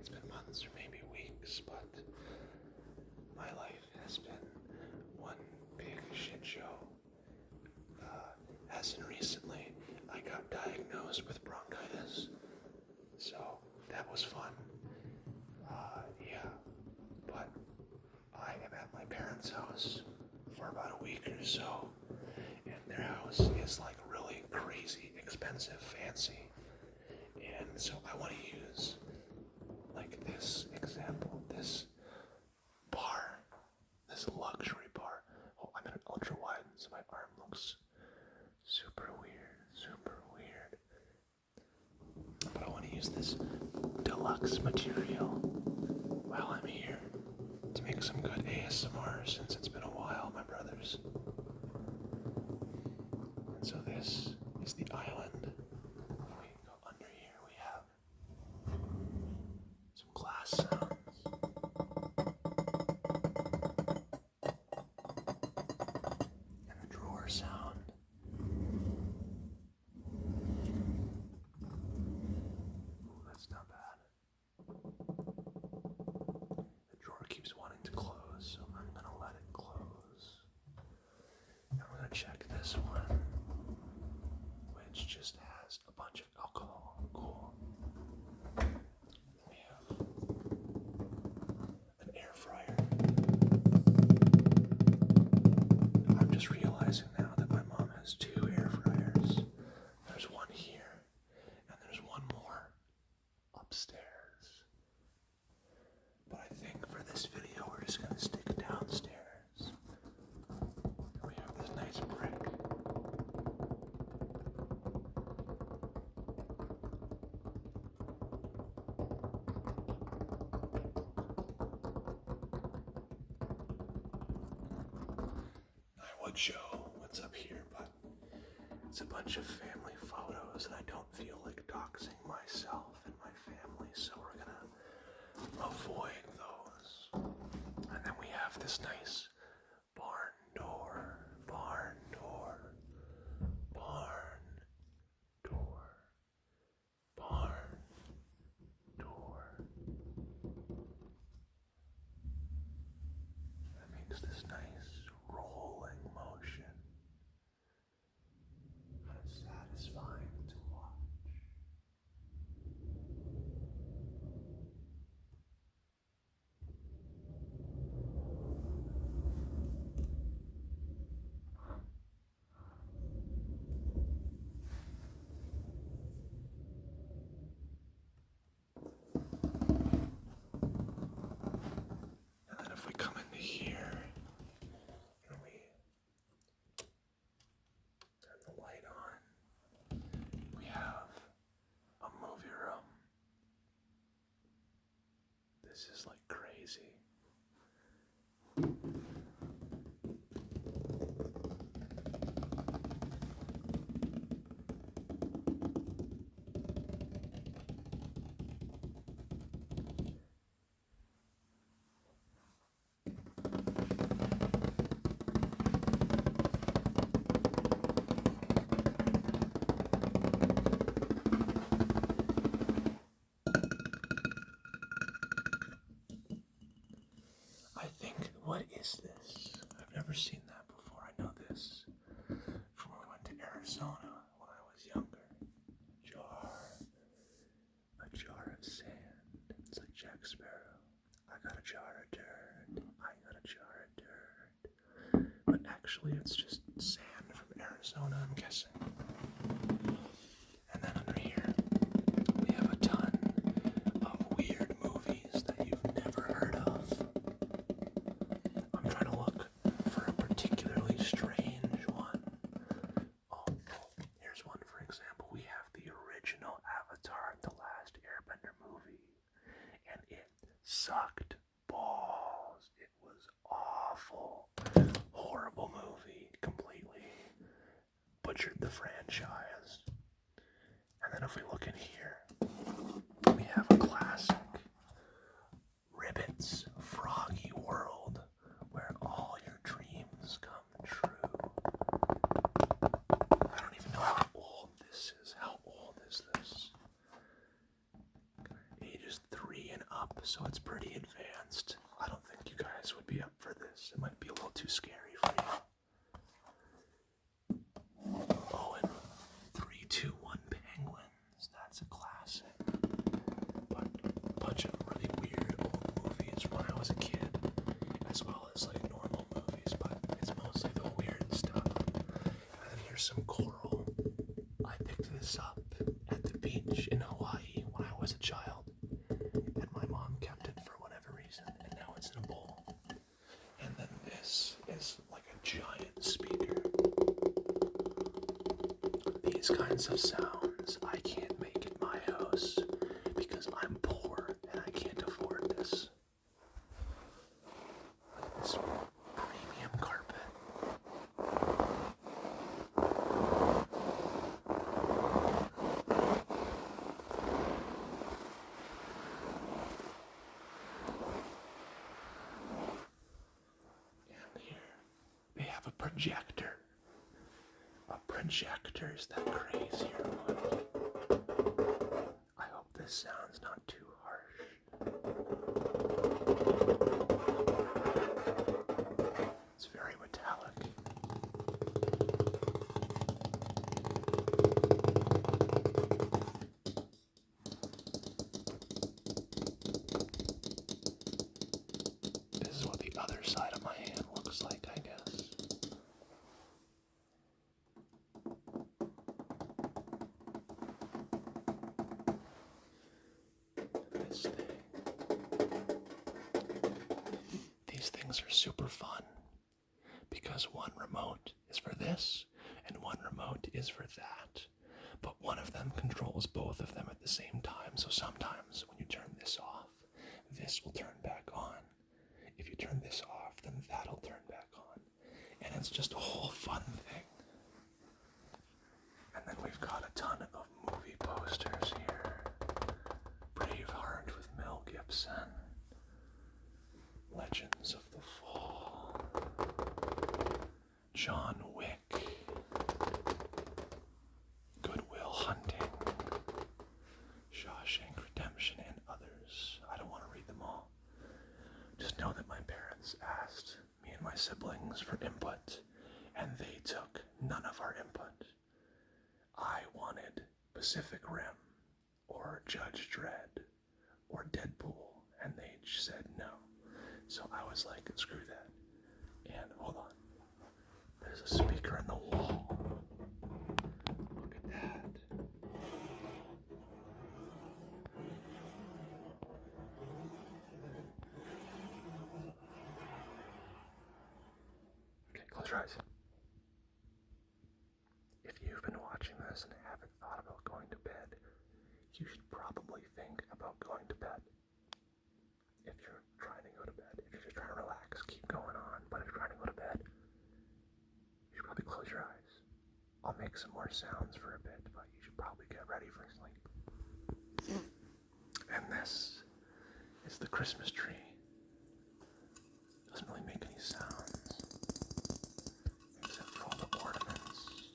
it's been months or maybe weeks, but my life has been one big shit show. As in recently, I got diagnosed with bronchitis, so that was fun. Yeah, but I am at my parents' house for about a week or so, and their house is like really crazy, expensive, fancy, and so I want to use like this example, this bar, this luxury bar. Oh, I'm in an ultra wide, so my arm looks super weird, super weird. But I want to use this deluxe material while I'm here to make some good ASMR since it's been a while, my brothers. And so this is the island. If we go under here, we have some glass sounds. And a drawer sound. Ooh, that's not bad. The drawer keeps wanting to close, so I'm gonna let it close. And we're gonna check this one, which just has a bunch of alcohol. Cool. We have an air fryer. I'm just realizing now that my mom has 2 air fryers. There's one here, and there's one more upstairs. But I think for this video, we're just gonna stick downstairs. We have this nice brick. I would show what's up here, but it's a bunch of family photos, and I don't feel like doxing myself and my family, so we're gonna avoid those. And then we have this nice barn door, barn door, barn door, barn door. That makes this nice rolling motion. It's satisfying to watch. And then if we come into here and we turn the light on, we have a movie room. This is like crazy. I think, what is this? I've never seen that before. I know this from when we went to Arizona when I was younger. A jar of sand. It's like Jack Sparrow. I got a jar of dirt. I got a jar of dirt. But actually, it's just sand from Arizona, I'm guessing. And then under here, we have a ton of weird movies that you've never heard of. I'm trying to look for a particularly strange one. Oh, here's one, for example. We have the original Avatar: The Last Airbender movie, and it sucked balls. It was awful. Horrible movie. Completely butchered the franchise. And then if we look in here, we have a classic, Ribbit's Froggy World, where all your dreams come true. I don't even know how old this is. How old is this? Ages 3 and so it's pretty advanced. I don't think you guys would be up for this. It might be a little too scary for you. Oh, and 3, 2, 1 Penguins. That's a classic. But a bunch of really weird old movies when I was a kid, as well as like normal movies, but it's mostly the weird stuff. And then here's some coral. I picked this up at the beach in Hawaii when I was a child, and my mom kept it for whatever reason, and now it's in a bowl. And then this is like a giant speaker. These kinds of sounds I can't make at my house because I'm poor and I can't afford this. Like this premium carpet. And here they have a projector. A projector's that crazier one. I hope this sound's not too harsh. It's very metallic. This is what the other side of my hand looks like, I guess. This thing. These things are super fun because one remote is for this and one remote is for that. But one of them controls both of them at the same time. So sometimes when you turn this off, this will turn back on. If you turn this off, then that'll turn back on. And it's just a whole fun thing. And then we've got a ton of movie posters here. Braveheart with Mel Gibson. Legends of the Fall. John Wick. Good Will Hunting. Shawshank Redemption and others. I don't want to read them all. Just know that my parents asked me and my siblings for input, and they took none of our input. I wanted Pacific Rim, or Judge Dredd, or Deadpool, and they said no. So I was like, screw that. And hold on. There's a speaker in the wall. Look at that. Okay, close your eyes. If you've been watching this and haven't thought about going to bed, you should probably think about going to bed. If you're trying to go to bed, if you're just trying to relax, keep going on. But if you're trying to go to bed, you should probably close your eyes. I'll make some more sounds for a bit, but you should probably get ready for sleep. And this is the Christmas tree. Doesn't really make any sounds, except for all the ornaments.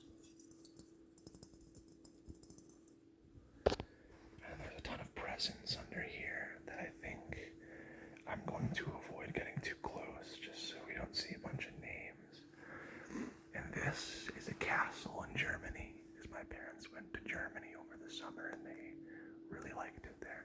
And there's a ton of presents under here that I think I'm going to avoid getting too close, just so we don't see a bunch of names. And this is a castle in Germany, because my parents went to Germany over the summer and they really liked it there.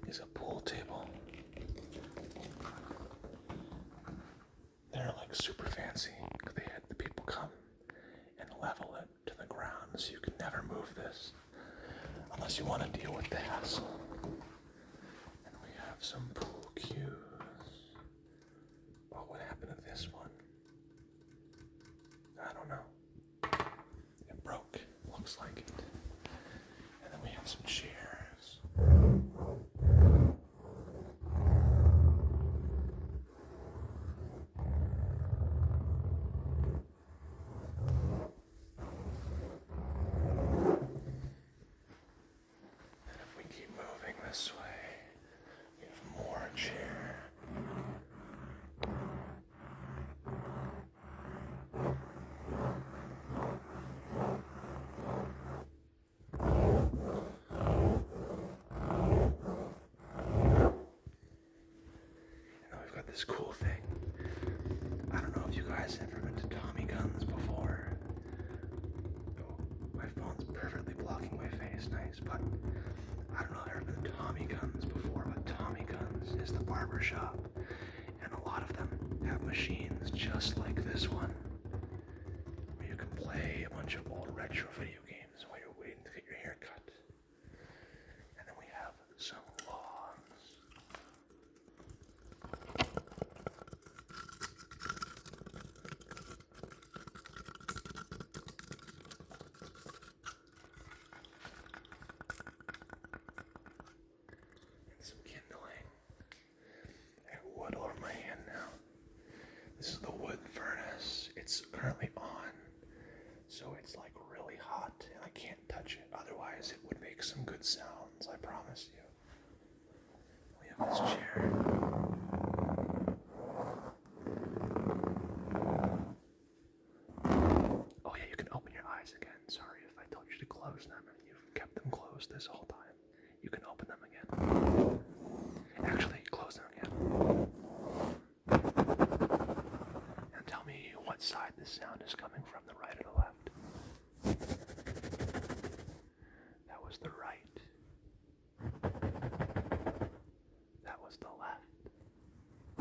Is a pool table. They're like super fancy because they had the people come and level it to the ground, so you can never move this unless you want to deal with the hassle. And we have some pool cues. some chairs. And if we keep moving this way, we have more chair. We've got this cool thing. I don't know if you guys have ever been to Tommy Guns before. Oh, my phone's perfectly blocking my face, nice, but I don't know if I've ever been to Tommy Guns before, but Tommy Guns is the barber shop, and a lot of them have machines just like this one, where you can play a bunch of old retro video games while you're waiting to get your hair cut. And then we have some logs. Some kindling. I have wood over my hand now. This is the wood furnace. It's currently on, so it's like really hot and I can't touch it. Otherwise it would make some good sounds, I promise you. We have this chair. Oh yeah, you can open your eyes again. Sorry if I told you to close them and you've kept them closed this whole time. You can open them again. Actually, close them again. And tell me what side this sound is coming from, the right or the left. That was the right. That was the left.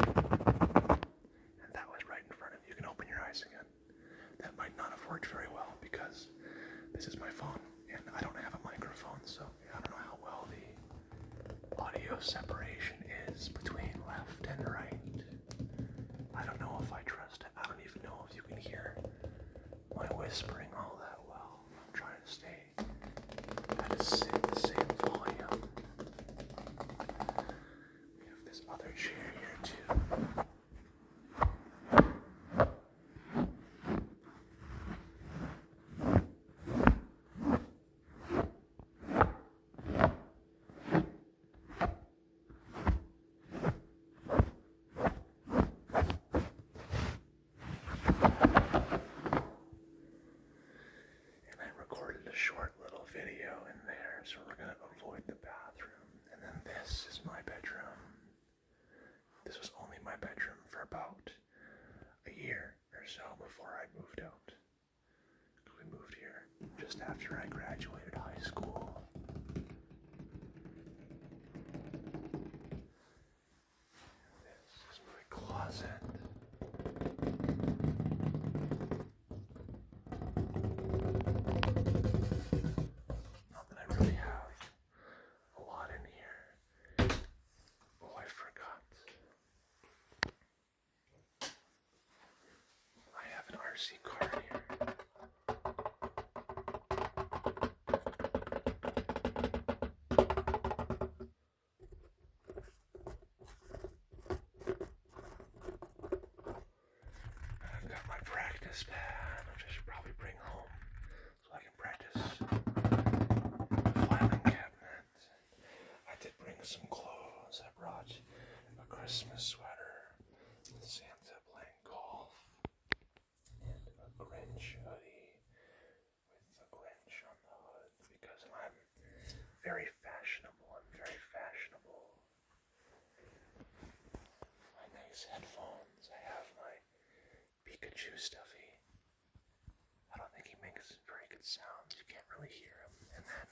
And that was right in front of you. You can open your eyes again. That might not have worked very well because this is my phone and I don't have a microphone, so I don't know how well the audio separation is between left and right. I don't know if I trust it. I don't even know if you can hear my whispering all that well. I'm trying to stay at the same volume. We have this other chair here too. Short little video in there, so we're gonna avoid the bathroom. And then this is my bedroom. This was only my bedroom for about a year or so before I moved out. We moved here just after I graduated high school. This is my closet. RC car here. I've got my practice pad, which I should probably bring home so I can practice the filing cabinet. I did bring some clothes. I brought a Christmas sweater with Santa playing golf. And a Grinch hoodie with a Grinch on the hood because I'm very fashionable. I'm very fashionable. My nice headphones. I have my Pikachu stuffy. I don't think he makes very good sounds. You can't really hear him. And then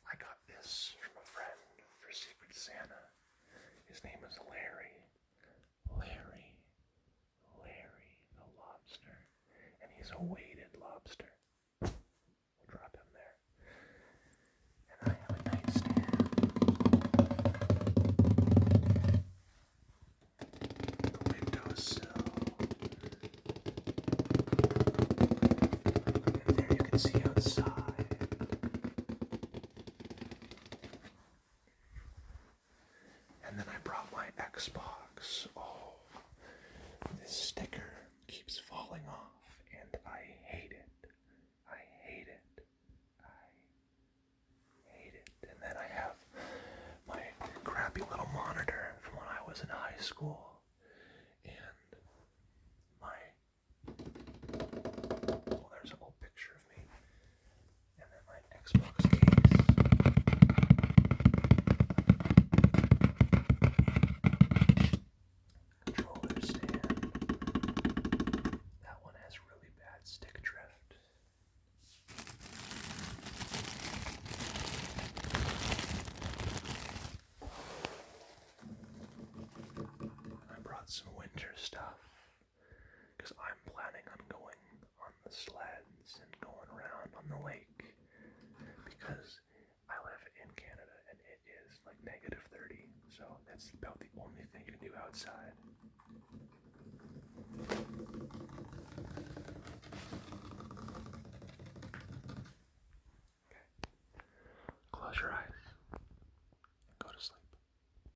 I got this from a friend for Secret Santa. His name is Larry. Larry the lobster. And he's a weighted lobster. We'll drop him there. And I have a nightstand. The windowsill. And there you can see outside. sticker keeps falling off, and I hate it. I hate it. I hate it. And then I have my crappy little monitor from when I was in high school, and my, well, there's an old picture of me, and then my Xbox case, controller stand. That one has really bad stick drift. I brought some winter stuff because I'm planning on going on the sleds and going around on the lake because I live in Canada and it is like -30, so that's about the only thing you can do outside.